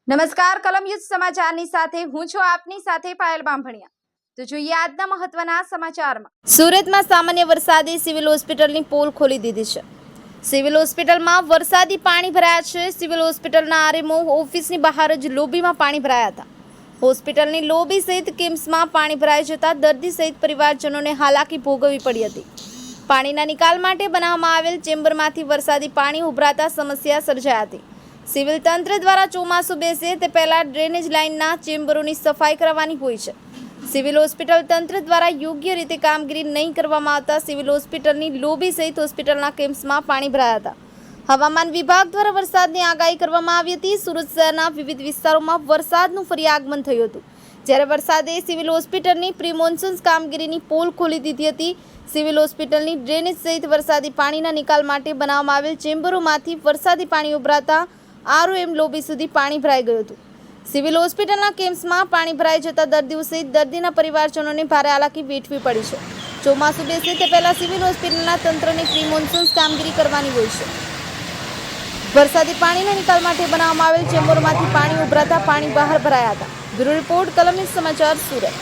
નમસ્કાર કલમ યુદ્ધ સમાચારની સાથે હું છું આપની સાથે પાયલ બાંભણિયા। તો જોઈએ આજના મહત્વના સમાચારમાં। સુરતમાં સામાન્ય વરસાદે સિવિલ હોસ્પિટલની પોલ ખોલી દીધી છે। સિવિલ હોસ્પિટલમાં વરસાદી પાણી ભરાયા છે। સિવિલ હોસ્પિટલના આરએમઓ ઓફિસની બહાર જ લોબીમાં પાણી ભરાયા હતા। હોસ્પિટલની લોબી સહિત કિમ્સમાં પાણી ભરાઈ જતા દર્દી સહિત પરિવારજનોને હાલાકી ભોગવવી પડી હતી। પાણીના નિકાલ માટે બનાવવામાં આવેલ ચેમ્બરમાંથી વરસાદી પાણી ઉભરાતા સમસ્યા સર્જાઈ હતી। સિવિલ તંત્ર દ્વારા ચોમાસું બેસે તે પહેલા ડ્રેનેજ લાઇનના ચેમ્બરોની સફાઈ કરવાની હોય છે। સિવિલ હોસ્પિટલ તંત્ર દ્વારા યોગ્ય રીતે કામગીરી નહીં કરવામાં આવતા સિવિલ હોસ્પિટલની લોબી સહિત હોસ્પિટલના કેમ્પ્સમાં પાણી ભરાયા હતા। હવામાન વિભાગ દ્વારા વરસાદની આગાહી કરવામાં આવી હતી। સુરત શહેરના વિવિધ વિસ્તારોમાં વરસાદનું ફરી આગમન થયું હતું, જ્યારે વરસાદે સિવિલ હોસ્પિટલની પ્રી મોન્સૂન કામગીરીની પોલ ખોલી દીધી હતી। સિવિલ હોસ્પિટલની ડ્રેનેજ સહિત વરસાદી પાણીના નિકાલ માટે બનાવવામાં આવેલ ચેમ્બરોમાંથી વરસાદી પાણી ઉભરાતા આરઓએમ લોબી સુધી પાણી ભરાઈ ગયું હતું। સિવિલ હોસ્પિટલના કેમ્પ્સમાં પાણી ભરાઈ જતા દર્દીઓ સહિત દર્દીના પરિવારજનોને ભારે હાલાકી વેઠવી પડી છે। ચોમાસું બેસે તે પહેલા સિવિલ હોસ્પિટલના તંત્રની પ્રી મોન્સૂન કામગીરી કરવાની હોય છે। વરસાદી પાણીના નિકાલ માટે બનાવવામાં આવેલ ચેમ્બરોમાંથી પાણી ઉભરાતા પાણી બહાર ભરાયા હતા। બ્યુરો રિપોર્ટ કલમ યુદ્ધ સમાચાર સુરત।